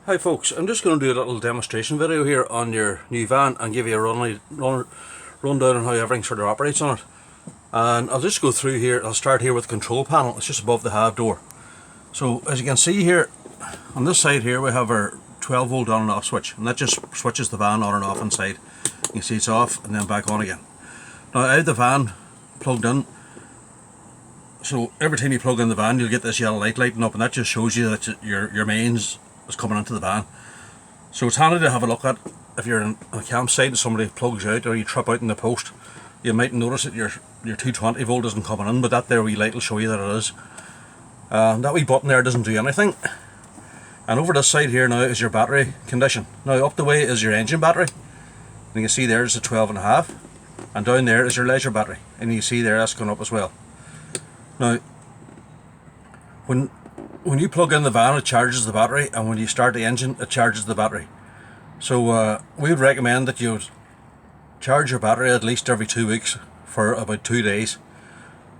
Hi folks, I'm just going to do a little demonstration video here on your new van and give you a rundown on how everything sort of operates on it. And I'll just go through here. I'll start here with the control panel. It's just above the half door. So as you can see here, on this side here we have our 12 volt on and off switch, and that just switches the van on and off inside. You can see it's off and then back on again. Now I have the van plugged in, so every time you plug in the van you'll get this yellow light lighting up, and that just shows you that your mains is coming into the van. So it's handy to have a look at if you're in a campsite and somebody plugs out or you trip out in the post. You might notice that your 220 volt isn't coming in, but that there wee light will show you that it is. That wee button there doesn't do anything. And over this side here now is your battery condition. Now up the way is your engine battery, and you can see there's a 12.5, and down there is your leisure battery, and you can see there that's going up as well. Now when you plug in the van it charges the battery, and when you start the engine it charges the battery. So we would recommend that you charge your battery at least every 2 weeks for about 2 days,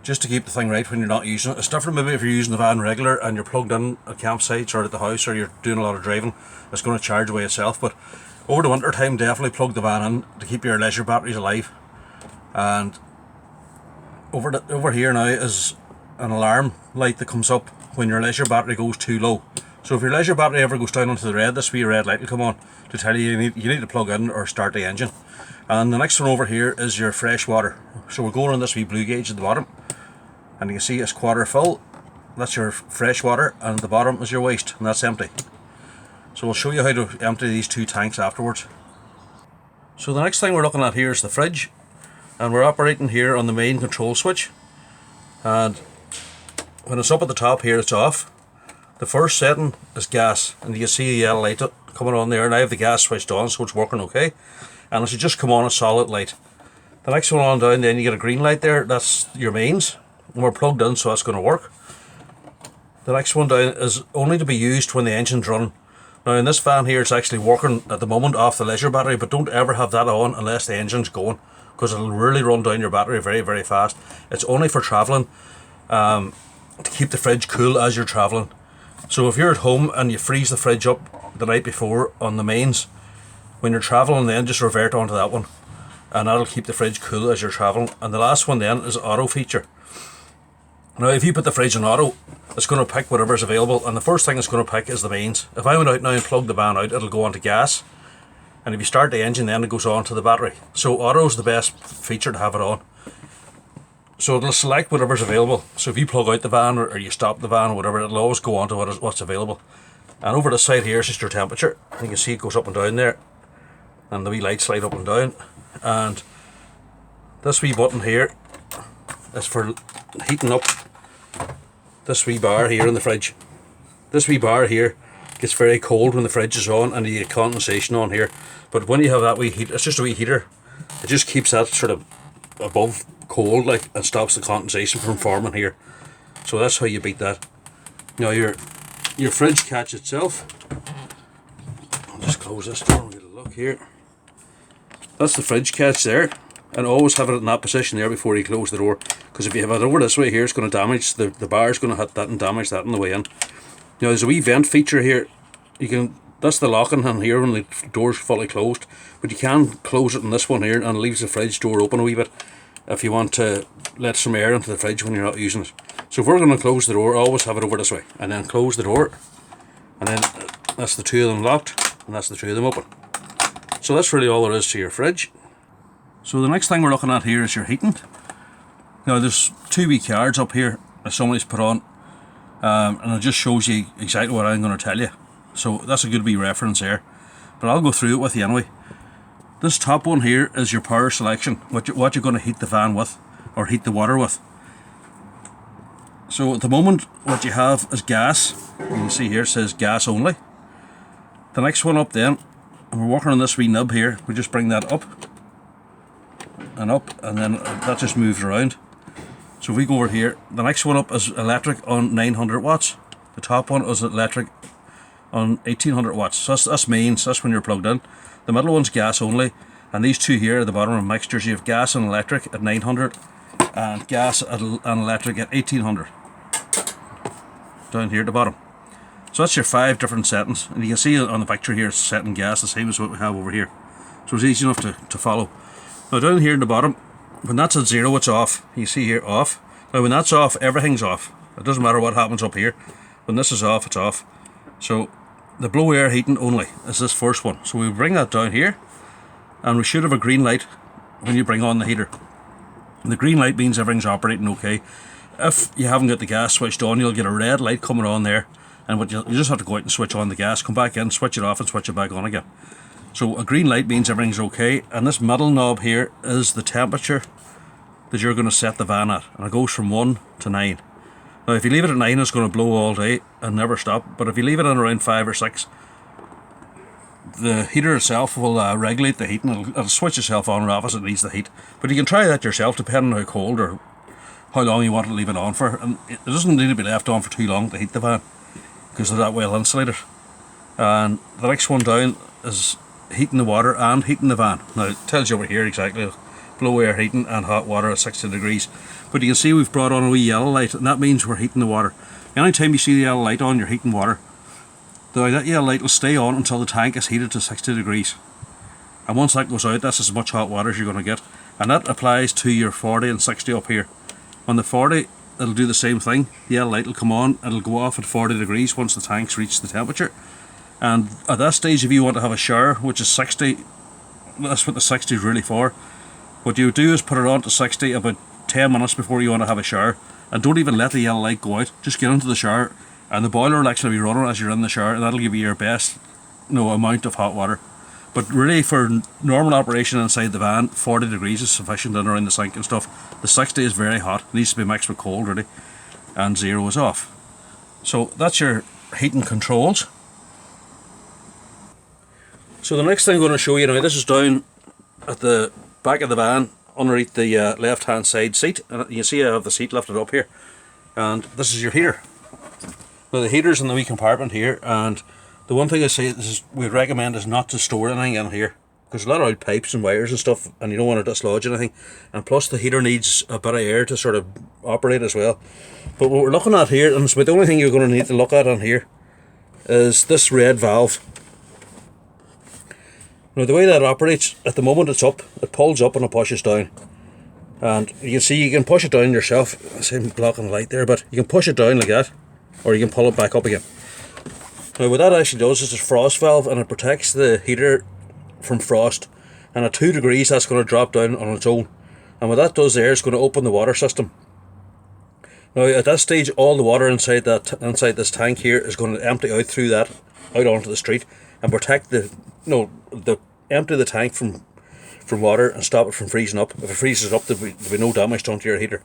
just to keep the thing right when you're not using it. It's different maybe if you're using the van regular and you're plugged in at campsites or at the house, or you're doing a lot of driving, it's going to charge away itself. But over the winter time definitely plug the van in to keep your leisure batteries alive. And over here now is an alarm light that comes up when your leisure battery goes too low. So if your leisure battery ever goes down into the red, this wee red light will come on to tell you you need to plug in or start the engine. And the next one over here is your fresh water. So we're going on this wee blue gauge at the bottom, and you can see it's quarter full. That's your fresh water, and at the bottom is your waste, and that's empty. So we'll show you how to empty these two tanks afterwards. So the next thing we're looking at here is the fridge, and we're operating here on the main control switch. And when it's up at the top here, it's off. The first setting is gas, and you can see the yellow light coming on there, and I have the gas switched on, so it's working okay. And it should just come on a solid light. The next one on down, then you get a green light there, that's your mains, and we're plugged in, so that's going to work. The next one down is only to be used when the engine's running. Now in this van here it's actually working at the moment off the leisure battery, but don't ever have that on unless the engine's going, because it'll really run down your battery very, very fast. It's only for travelling, to keep the fridge cool as you're travelling. So if you're at home and you freeze the fridge up the night before on the mains, when you're travelling then just revert onto that one, and that'll keep the fridge cool as you're travelling. And the last one then is auto feature. Now if you put the fridge in auto, it's going to pick whatever's available, and the first thing it's going to pick is the mains. If I went out now and plugged the van out, it'll go on to gas, and if you start the engine then it goes on to the battery. So auto is the best feature to have it on. So it'll select whatever's available. So if you plug out the van or you stop the van or whatever, it'll always go on to what's available. And over this side here is just your temperature. You can see it goes up and down there, and the wee lights slide up and down. And this wee button here is for heating up this wee bar here in the fridge. This wee bar here gets very cold when the fridge is on, and you get condensation on here. But when you have that wee heat, it's just a wee heater. It just keeps that sort of above cold like, and stops the condensation from forming here. So that's how you beat that. Now your fridge catch itself, I'll just close this door and get a look here. That's the fridge catch there, and always have it in that position there before you close the door, because if you have it over this way here it's going to damage the bar, is going to hit that and damage that on the way in. Now there's a wee vent feature here. That's the locking on here when the door's fully closed, but you can close it in this one here, and it leaves the fridge door open a wee bit if you want to let some air into the fridge when you're not using it. So if we're going to close the door, always have it over this way, and then close the door, and then that's the two of them locked, and that's the two of them open. So that's really all there is to your fridge. So the next thing we're looking at here is your heating. Now there's two wee cards up here that somebody's put on, and it just shows you exactly what I'm going to tell you. So that's a good wee reference there, but I'll go through it with you anyway. This top one here is your power selection, what you're going to heat the van with, or heat the water with. So at the moment what you have is gas. You can see here it says gas only. The next one up then, and we're working on this wee nib here, we just bring that up, and then that just moves around. So if we go over here, the next one up is electric on 900 watts. The top one is electric on 1800 watts. So that's mains, that's when you're plugged in. The middle one's gas only, and these two here at the bottom are mixtures. You have gas and electric at 900, and gas and electric at 1800 down here at the bottom. So that's your 5 different settings, and you can see on the picture here it's setting gas the same as what we have over here, so it's easy enough to follow. Now down here in the bottom, when that's at 0 it's off. You see here off. Now when that's off, everything's off. It doesn't matter what happens up here. When this is off, it's off. So the blow air heating only is this first one. So we bring that down here, and we should have a green light when you bring on the heater. And the green light means everything's operating okay. If you haven't got the gas switched on, you'll get a red light coming on there, and you just have to go out and switch on the gas, come back in, switch it off and switch it back on again. So a green light means everything's okay, and this middle knob here is the temperature that you're going to set the van at, and it goes from 1 to 9. Now if you leave it at 9 it's going to blow all day and never stop, but if you leave it at around 5 or 6, the heater itself will regulate the heat, and it'll switch itself on and off as it needs the heat. But you can try that yourself depending on how cold or how long you want to leave it on for, and it doesn't need to be left on for too long to heat the van because they're that well insulated. And the next one down is heating the water and heating the van. Now it tells you over here exactly blow air heating and hot water at 60 degrees, but you can see we've brought on a wee yellow light, and that means we're heating the water. Anytime you see the yellow light on, you're heating water. That yellow light will stay on until the tank is heated to 60 degrees, and once that goes out, that's as much hot water as you're going to get, and that applies to your 40 and 60 up here. On the 40 it'll do the same thing. The yellow light will come on, it'll go off at 40 degrees once the tank's reached the temperature, and at that stage if you want to have a shower, which is 60, that's what the 60 is really for. What you do is put it on to 60 about 10 minutes before you want to have a shower, and don't even let the yellow light go out. Just get into the shower, and the boiler will actually be running as you're in the shower, and that'll give you your best amount of hot water. But really for normal operation inside the van, 40 degrees is sufficient in around the sink and stuff. The 60 is very hot, it needs to be mixed with cold really, and 0 is off. So that's your heating controls. So the next thing I'm going to show you now, this is down at the back of the van underneath the left hand side seat, and you can see I have the seat lifted up here, and this is your heater. Now the heater's in the wee compartment here, and the one thing I say is we'd recommend is not to store anything in here, because a lot of old pipes and wires and stuff, and you don't want to dislodge anything, and plus the heater needs a bit of air to sort of operate as well. But what we're looking at here, and it's about the only thing you're going to need to look at on here, is this red valve. Now the way that operates, at the moment it's up, it pulls up and it pushes down. And you can see you can push it down yourself. I see I'm blocking the light there, but you can push it down like that, or you can pull it back up again. Now what that actually does is it's a frost valve, and it protects the heater from frost, and at 2 degrees that's going to drop down on its own. And what that does there is going to open the water system. Now at that stage all the water inside this tank here is going to empty out through that, out onto the street, and protect empty the tank from water and stop it from freezing up. If it freezes up, there'll be no damage done to your heater.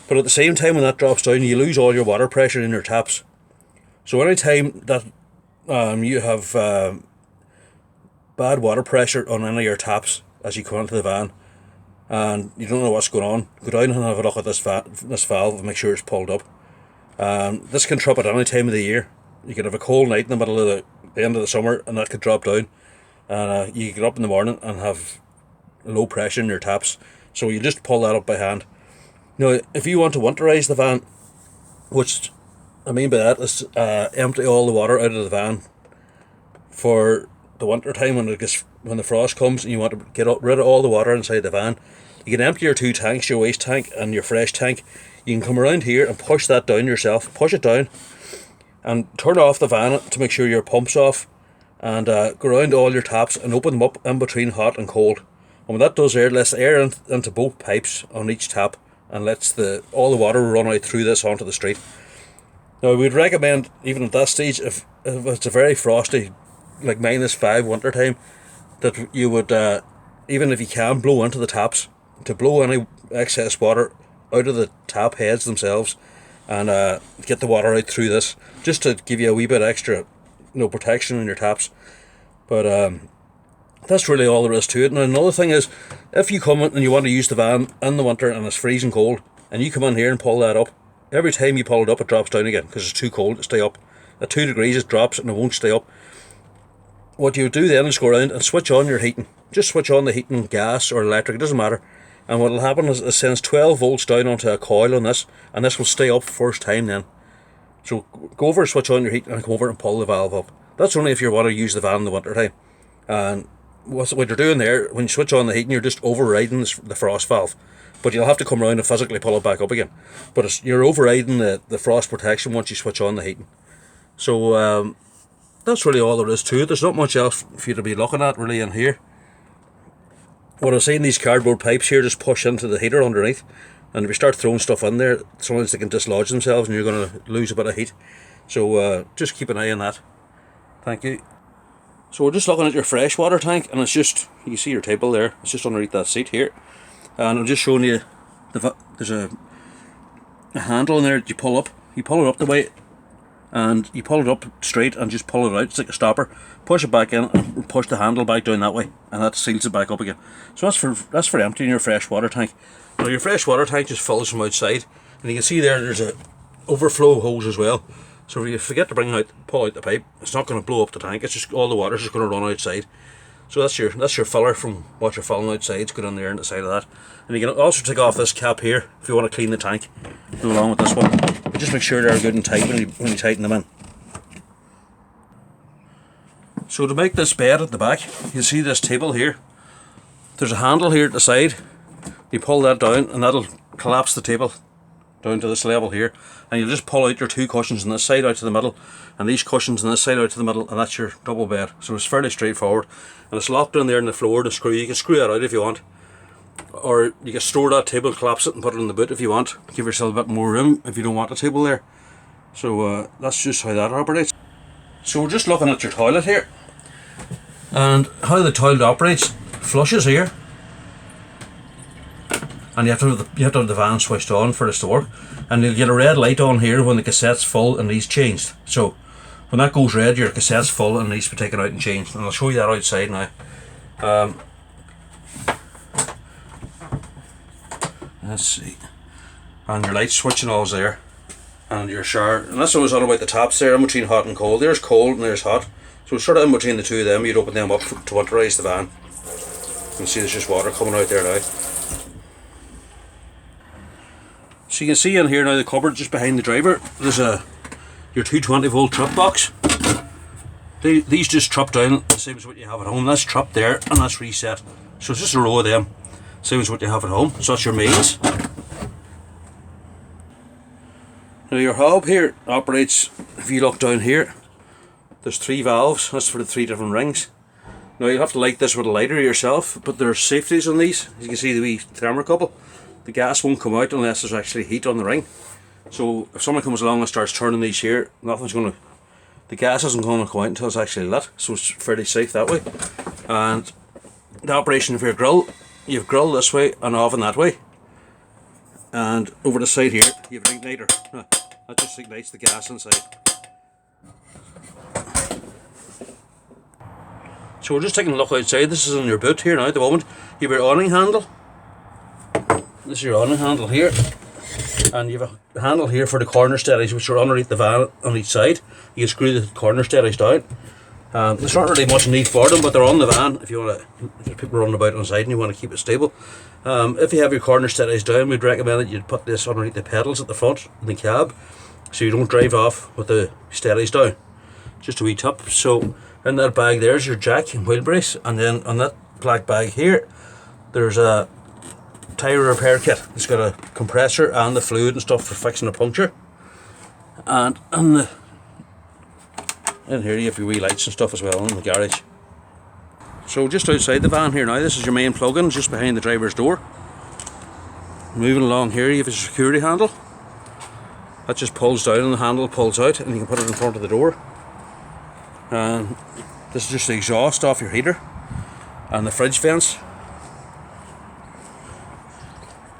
But at the same time, when that drops down, you lose all your water pressure in your taps. So any time that you have bad water pressure on any of your taps as you come into the van and you don't know what's going on, go down and have a look at this valve and make sure it's pulled up. This can trip at any time of the year. You could have a cold night in the middle of the end of the summer, and that could drop down, and you get up in the morning and have low pressure in your taps, so you just pull that up by hand. Now if you want to winterize the van, which I mean by that is empty all the water out of the van for the winter time when the frost comes and you want to get rid of all the water inside the van, you can empty your 2 tanks, your waste tank and your fresh tank. You can come around here and push that down yourself, push it down and turn off the van to make sure your pump's off, and go around all your taps and open them up in between hot and cold. And what that does there, lets air into both pipes on each tap and lets all the water run out through this onto the street. Now we'd recommend, even at that stage, if it's a very frosty, like -5 winter time, that you would, even if you can, blow into the taps to blow any excess water out of the tap heads themselves, and get the water out through this, just to give you a wee bit extra protection in your taps. But that's really all there is to it. Now another thing is, if you come in and you want to use the van in the winter and it's freezing cold, and you come in here and pull that up, every time you pull it up it drops down again because it's too cold to stay up. At 2 degrees it drops and it won't stay up. What you do then is go around and switch on your heating. Just switch on the heating, gas or electric, it doesn't matter. and what will happen is it sends 12 volts down onto a coil on this, and this will stay up first time then. So go over, switch on your heat, and come over and pull the valve up. That's only if you want to use the van in the winter time. And what you're doing there, when you switch on the heating, you're just overriding the frost valve. But you'll have to come around and physically pull it back up again. But you're overriding the frost protection once you switch on the heating. So that's really all there is to it. There's not much else for you to be looking at really in here. What I've seen, these cardboard pipes here just push into the heater underneath. And if you start throwing stuff in there, sometimes they can dislodge themselves and you're going to lose a bit of heat. So just keep an eye on that. Thank you. So we're just looking at your freshwater tank, and it's just, you can see your table there, it's just underneath that seat here. And I'm just showing you, there's a handle in there that you pull up the way, and you pull it up straight and just pull it out. It's like a stopper. Push it back in and push the handle back down that way, and that seals it back up again. So that's for emptying your freshwater tank. Now your freshwater tank just fills from outside, and you can see there's a overflow hose as well. So if you forget to pull out the pipe, it's not going to blow up the tank. It's just all the water's just going to run outside. So that's your filler from what you're filling outside. It's good in there on the side of that. And you can also take off this cap here if you want to clean the tank. Go along with this one. But just make sure they're good and tight when you tighten them in. So to make this bed at the back, you see this table here. There's a handle here at the side. You pull that down and that'll collapse the table down to this level here, and you'll just pull out your two cushions on this side out to the middle, and these cushions on this side out to the middle, and that's your double bed. So it's fairly straightforward, and it's locked in there in the floor. The screw, you can screw that out if you want, or you can store that table, collapse it and put it in the boot if you want. Give yourself a bit more room if you don't want a table there. So that's just how that operates. So we're just looking at your toilet here, and how the toilet operates. Flushes here, and you have to have the van switched on for this to work, and you'll get a red light on here when the cassette's full and needs changed. So when that goes red, your cassette's full and needs to be taken out and changed, and I'll show you that outside now. Let's see, and your light switch and all's there, and your shower, and that's what I was on about the taps there, in between hot and cold. There's cold and there's hot, so sort of in between the two of them, you'd open them up to winterize the van. You can see there's just water coming out there now. So you can see in here now, the cupboard just behind the driver, there's your 220 volt trip box. These just trip down, same as what you have at home. That's trapped there and that's reset. So it's just a row of them, same as what you have at home. So that's your mains. Now your hob here operates, if you look down here, there's 3 valves. That's for the 3 different rings. Now you'll have to light this with a lighter yourself, but there's safeties on these. As you can see, the wee thermocouple. The gas won't come out unless there's actually heat on the ring. So if someone comes along and starts turning these here, the gas isn't going to come out until it's actually lit. So it's fairly safe that way. And the operation of your grill, you have grill this way and oven that way. And over the side here, you have an igniter. That just ignites the gas inside. So we're just taking a look outside. This is on your boot here now at the moment. You have your awning handle. This is your awning handle here, and you have a handle here for the corner steadies, which are underneath the van on each side. You can screw the corner steadies down. There's not really much need for them, but they're on the van if you want to. There's people running about on the side and you want to keep it stable. If you have your corner steadies down, we'd recommend that you put this underneath the pedals at the front in the cab, so you don't drive off with the steadies down. Just a wee tip. So in that bag there's your jack and wheel brace, and then on that black bag here there's a tyre repair kit. It's got a compressor and the fluid and stuff for fixing a puncture, and in here you have your wee lights and stuff as well in the garage. So just outside the van here now, this is your main plug-in just behind the driver's door. Moving along here, you have a security handle that just pulls down and the handle pulls out, and you can put it in front of the door. And this is just the exhaust off your heater and the fridge vents.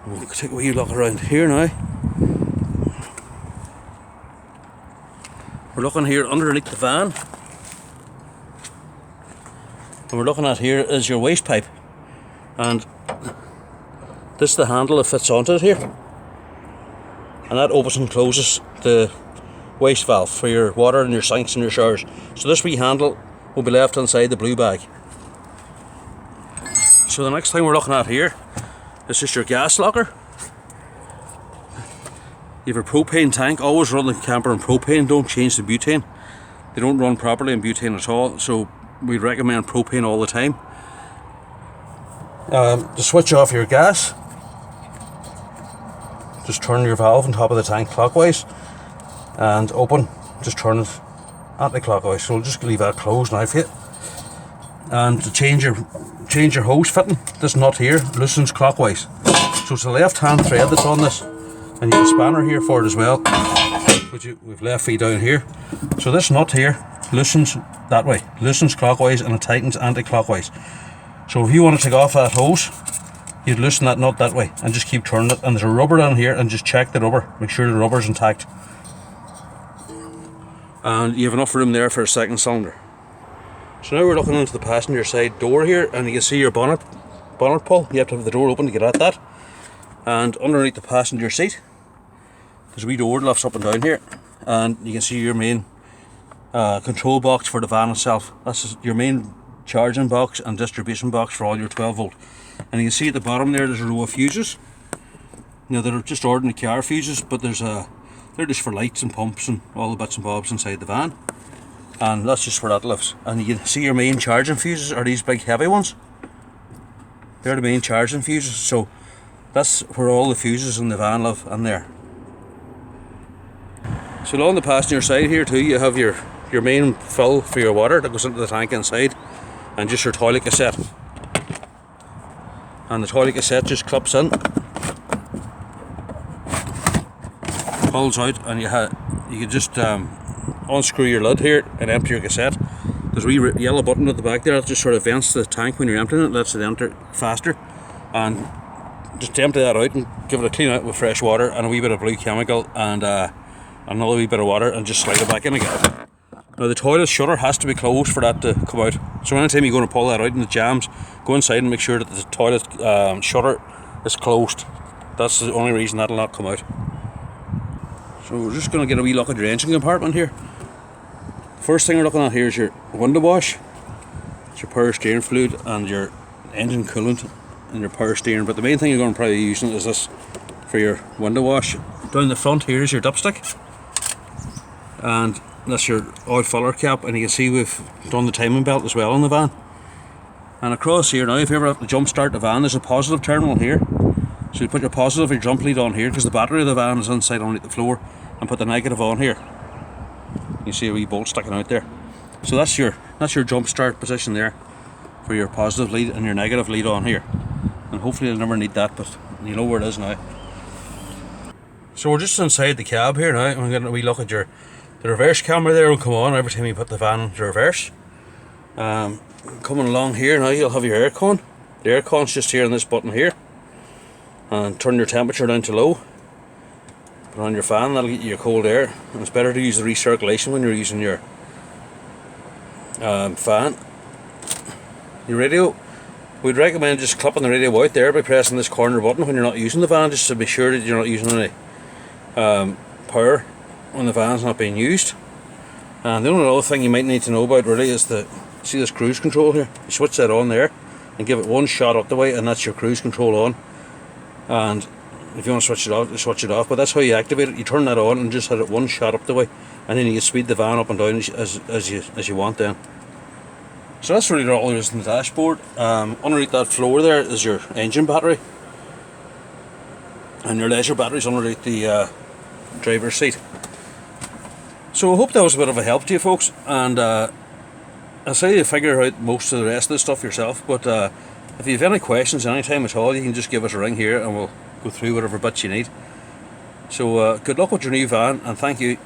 We'll take a wee look around here now. We're looking here underneath the van, and we're looking at here is your waste pipe, and this is the handle that fits onto it here, and that opens and closes the waste valve for your water and your sinks and your showers. So this wee handle will be left inside the blue bag. So the next thing we're looking at here This is your gas locker. You have a propane tank. Always run the camper on propane, don't change the butane. They don't run properly in butane at all, so we recommend propane all the time. To switch off your gas, just turn your valve on top of the tank clockwise and open, just turn it anti-clockwise. So we'll just leave that closed now for you. And to change your hose fitting, this nut here loosens clockwise. So it's the left hand thread that's on this, and you have a spanner here for it as well, which we've left feet down here. So this nut here loosens that way, loosens clockwise, and it tightens anti-clockwise. So if you want to take off that hose, you'd loosen that nut that way and just keep turning it. And there's a rubber down here, and just check the rubber, make sure the rubber's intact. And you have enough room there for a second cylinder. So now we're looking into the passenger side door here, and you can see your bonnet pull. You have to have the door open to get at that. And underneath the passenger seat, there's a wee door that lifts up and down here, and you can see your main control box for the van itself. That's your main charging box and distribution box for all your 12 volt. And you can see at the bottom there's a row of fuses. Now they're just ordinary car fuses, but they're just for lights and pumps and all the bits and bobs inside the van. And that's just for Dethleffs. And you can see your main charging fuses are these big heavy ones. They're the main charging fuses, so that's where all the fuses in the van live, in there. So along the passenger side here too, you have your main fill for your water that goes into the tank inside, and just your toilet cassette. And the toilet cassette just clips in, pulls out, and you can just unscrew your lid here and empty your cassette. There's a wee yellow button at the back there that just sort of vents the tank when you're emptying it, lets it enter faster. And just empty that out and give it a clean out with fresh water and a wee bit of blue chemical and another wee bit of water, and just slide it back in again. Now the toilet shutter has to be closed for that to come out. So anytime you're going to pull that out and it jams, go inside and make sure that the toilet shutter is closed. That's the only reason that'll not come out. So we're just going to get a wee look at your engine compartment here. First thing we're looking at here is your window wash. It's your power steering fluid and your engine coolant and your power steering. But the main thing you're going to probably be using is this for your window wash. Down the front here is your dipstick. And that's your oil filler cap, and you can see we've done the timing belt as well on the van. And across here now, if you ever have to jump start the van, there's a positive terminal here. So you put your positive, your jump lead on here, because the battery of the van is inside underneath the floor, and put the negative on here. You see a wee bolt sticking out there. So that's your jump start position there for your positive lead, and your negative lead on here. And hopefully you'll never need that, but you know where it is now. So we're just inside the cab here now, and we're getting a wee look at the reverse camera there will come on every time you put the van into reverse. Coming along here now, you'll have your aircon. The aircon's just here on this button here. And turn your temperature down to low. Put on your fan, that'll get you your cold air. And it's better to use the recirculation when you're using your fan. Your radio, we'd recommend just clipping the radio out there by pressing this corner button when you're not using the van, just to be sure that you're not using any power when the van's not being used. And the only other thing you might need to know about really is see this cruise control here. You switch that on there and give it one shot up the way, and that's your cruise control on. And if you want to switch it off, you switch it off, but that's how you activate it. You turn that on and just hit it one shot up the way, and then you can speed the van up and down as you want then. So that's really all there is in the dashboard. Underneath that floor there is your engine battery, and your leisure batteries underneath the driver's seat. So I hope that was a bit of a help to you folks, and I'll say you figure out most of the rest of the stuff yourself, but if you have any questions anytime at all, you can just give us a ring here and we'll go through whatever bits you need. So good luck with your new van, and thank you.